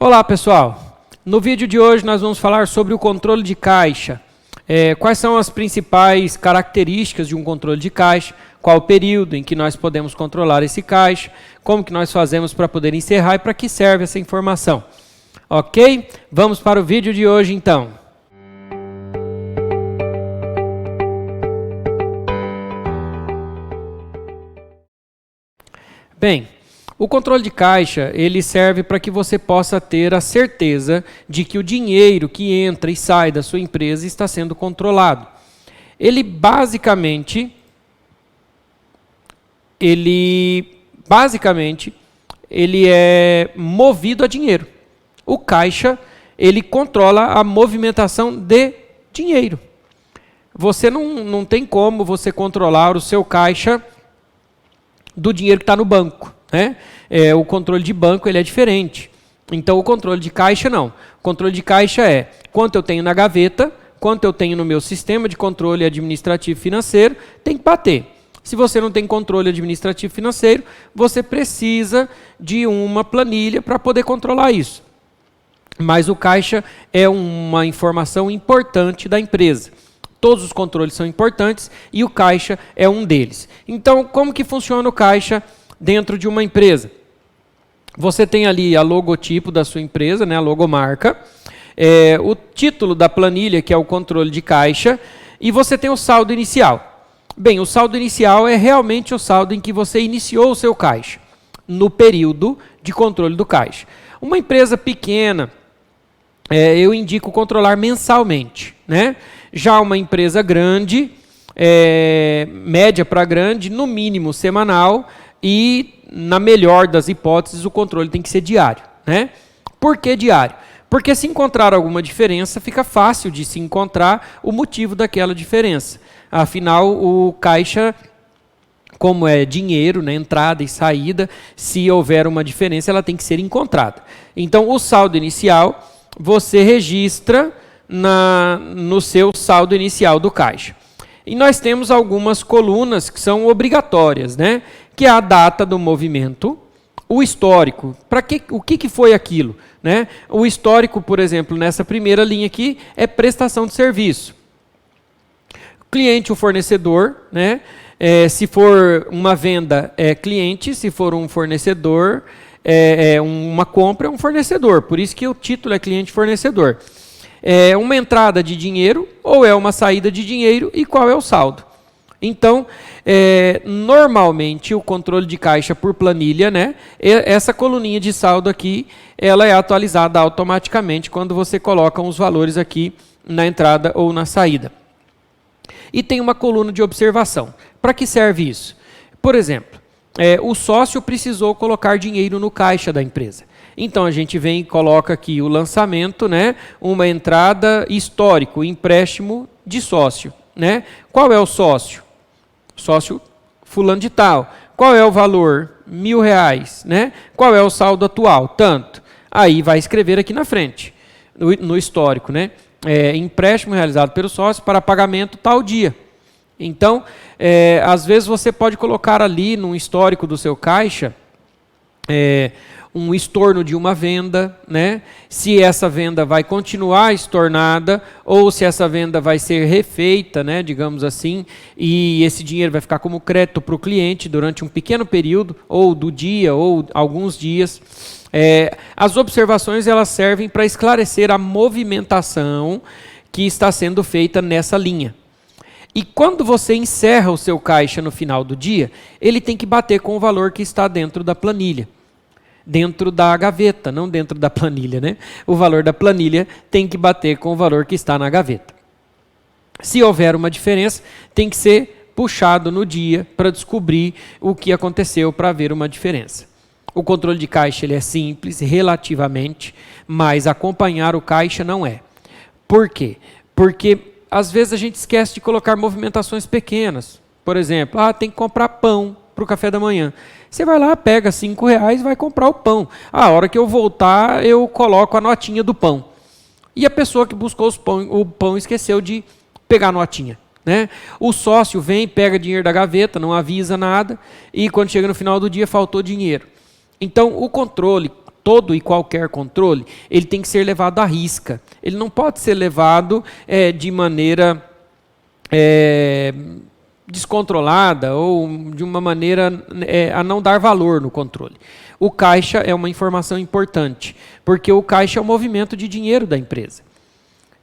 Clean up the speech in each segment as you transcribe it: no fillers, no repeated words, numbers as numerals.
Olá pessoal, no vídeo de hoje nós vamos falar sobre o controle de caixa. Quais são as principais características de um controle de caixa, qual o período em que nós podemos controlar esse caixa, como que nós fazemos para poder encerrar e para que serve essa informação. Ok? Vamos para o vídeo de hoje então. Bem, o controle de caixa, ele serve para que você possa ter a certeza de que o dinheiro que entra e sai da sua empresa está sendo controlado. Ele basicamente é movido a dinheiro. O caixa, ele controla a movimentação de dinheiro. Você não tem como você controlar o seu caixa do dinheiro que está no banco. O controle de banco ele é diferente. Então o controle de caixa não. O controle de caixa é quanto eu tenho na gaveta, quanto eu tenho no meu sistema de controle administrativo financeiro, tem que bater. Se você não tem controle administrativo financeiro, você precisa de uma planilha para poder controlar isso. Mas o caixa é uma informação importante da empresa. Todos os controles são importantes e o caixa é um deles. Então, como que funciona o caixa dentro de uma empresa? Você tem ali a logotipo da sua empresa, a logomarca, o título da planilha, que é o controle de caixa, e você tem o saldo inicial. Bem, o saldo inicial é realmente o saldo em que você iniciou o seu caixa, no período de controle do caixa. Uma empresa pequena, eu indico controlar mensalmente, Já uma empresa grande, média para grande, no mínimo semanal, e na melhor das hipóteses o controle tem que ser diário. Por que diário? Porque se encontrar alguma diferença, fica fácil de se encontrar o motivo daquela diferença. Afinal, o caixa, como é dinheiro, entrada e saída, se houver uma diferença, ela tem que ser encontrada. Então, o saldo inicial, você registra no seu saldo inicial do caixa. E nós temos algumas colunas que são obrigatórias, que é a data do movimento, o histórico, o que foi aquilo? O histórico, por exemplo, nessa primeira linha aqui, é prestação de serviço. Cliente, o fornecedor, se for uma venda, é cliente, se for um fornecedor, uma compra, é um fornecedor. Por isso que o título é cliente-fornecedor. É uma entrada de dinheiro ou é uma saída de dinheiro e qual é o saldo. Então, normalmente o controle de caixa por planilha, essa coluninha de saldo aqui, ela é atualizada automaticamente quando você coloca os valores aqui na entrada ou na saída. E tem uma coluna de observação. Para que serve isso? Por exemplo, o sócio precisou colocar dinheiro no caixa da empresa. Então a gente vem e coloca aqui o lançamento, uma entrada histórico, empréstimo de sócio. Qual é o sócio? Sócio fulano de tal. Qual é o valor? R$1.000. Qual é o saldo atual? Tanto. Aí vai escrever aqui na frente, no histórico. Empréstimo realizado pelo sócio para pagamento tal dia. Então, às vezes você pode colocar ali no histórico do seu caixa um estorno de uma venda, se essa venda vai continuar estornada ou se essa venda vai ser refeita, digamos assim, e esse dinheiro vai ficar como crédito para o cliente durante um pequeno período, ou do dia, ou alguns dias. As observações elas servem para esclarecer a movimentação que está sendo feita nessa linha. E quando você encerra o seu caixa no final do dia, ele tem que bater com o valor que está dentro da planilha. Dentro da gaveta, não dentro da planilha. O valor da planilha tem que bater com o valor que está na gaveta. Se houver uma diferença, tem que ser puxado no dia para descobrir o que aconteceu para haver uma diferença. O controle de caixa ele é simples, relativamente, mas acompanhar o caixa não é. Por quê? Porque às vezes a gente esquece de colocar movimentações pequenas. Por exemplo, tem que comprar pão para o café da manhã. Você vai lá, pega R$5 e vai comprar o pão. A hora que eu voltar, eu coloco a notinha do pão. E a pessoa que buscou o pão esqueceu de pegar a notinha. O sócio vem, pega dinheiro da gaveta, não avisa nada, e quando chega no final do dia, faltou dinheiro. Então, o controle, todo e qualquer controle, ele tem que ser levado à risca. Ele não pode ser levado de maneira descontrolada ou de uma maneira a não dar valor no controle. O caixa é uma informação importante, porque o caixa é o movimento de dinheiro da empresa.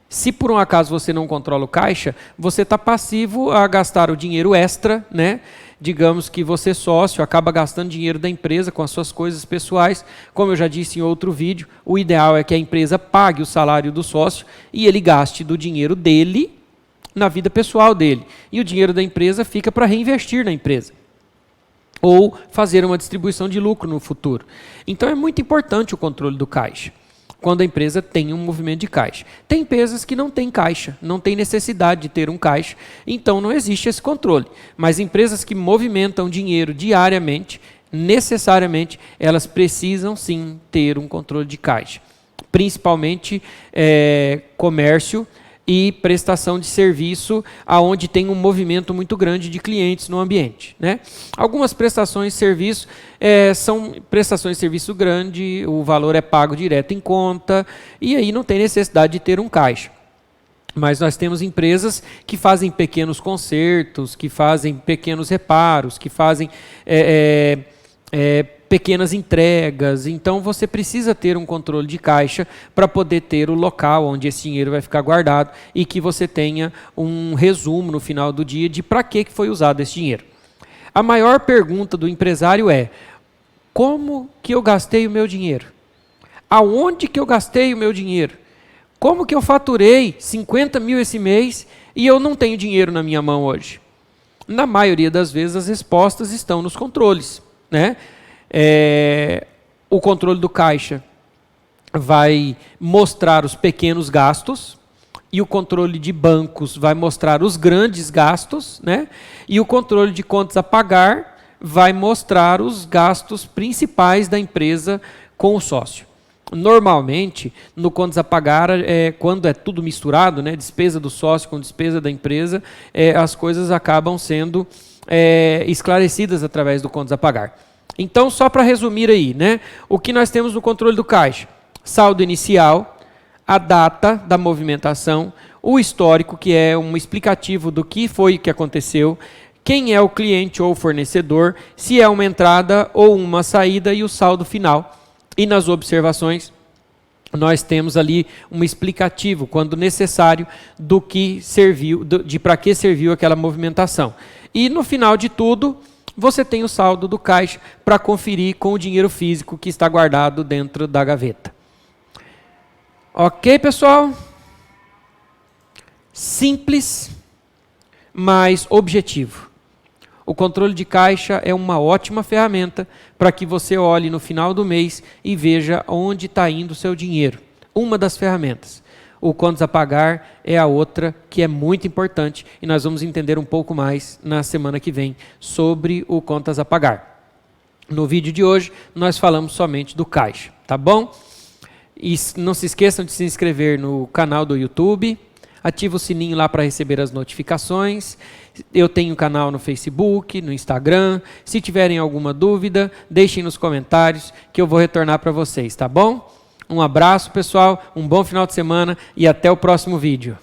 Se por um acaso você não controla o caixa, você está passivo a gastar o dinheiro extra, né? Digamos que você sócio acaba gastando dinheiro da empresa com as suas coisas pessoais. Como eu já disse em outro vídeo, o ideal é que a empresa pague o salário do sócio e ele gaste do dinheiro dele na vida pessoal dele. E o dinheiro da empresa fica para reinvestir na empresa ou fazer uma distribuição de lucro no futuro. Então é muito importante o controle do caixa, quando a empresa tem um movimento de caixa. Tem empresas que não têm caixa, não tem necessidade de ter um caixa, então não existe esse controle. Mas empresas que movimentam dinheiro diariamente, necessariamente, elas precisam sim ter um controle de caixa. Principalmente comércio e prestação de serviço, aonde tem um movimento muito grande de clientes no ambiente, né? Algumas prestações de serviço são prestações de serviço grande, o valor é pago direto em conta, e aí não tem necessidade de ter um caixa. Mas nós temos empresas que fazem pequenos consertos, que fazem pequenos reparos, que fazem pequenas entregas. Então você precisa ter um controle de caixa para poder ter o local onde esse dinheiro vai ficar guardado e que você tenha um resumo no final do dia de para que foi usado esse dinheiro. A maior pergunta do empresário é: como que eu gastei o meu dinheiro? Aonde que eu gastei o meu dinheiro? Como que eu faturei 50 mil esse mês e eu não tenho dinheiro na minha mão hoje? Na maioria das vezes as respostas estão nos controles, né? O controle do caixa vai mostrar os pequenos gastos e o controle de bancos vai mostrar os grandes gastos, né? E o controle de contas a pagar vai mostrar os gastos principais da empresa com o sócio. Normalmente, no contas a pagar, quando é tudo misturado, né? Despesa do sócio com despesa da empresa, as coisas acabam sendo esclarecidas através do contas a pagar. Então, só para resumir aí, né? O que nós temos no controle do caixa? Saldo inicial, a data da movimentação, o histórico, que é um explicativo do que foi que aconteceu, quem é o cliente ou fornecedor, se é uma entrada ou uma saída e o saldo final. E nas observações, nós temos ali um explicativo, quando necessário, do que serviu, de para que serviu aquela movimentação. E no final de tudo, você tem o saldo do caixa para conferir com o dinheiro físico que está guardado dentro da gaveta. Ok, pessoal? Simples, mas objetivo. O controle de caixa é uma ótima ferramenta para que você olhe no final do mês e veja onde está indo o seu dinheiro. Uma das ferramentas. O contas a pagar é a outra, que é muito importante, e nós vamos entender um pouco mais na semana que vem sobre o contas a pagar. No vídeo de hoje, nós falamos somente do caixa, tá bom? E não se esqueçam de se inscrever no canal do YouTube, ativa o sininho lá para receber as notificações. Eu tenho um canal no Facebook, no Instagram. Se tiverem alguma dúvida, deixem nos comentários que eu vou retornar para vocês, tá bom? Um abraço, pessoal, um bom final de semana e até o próximo vídeo.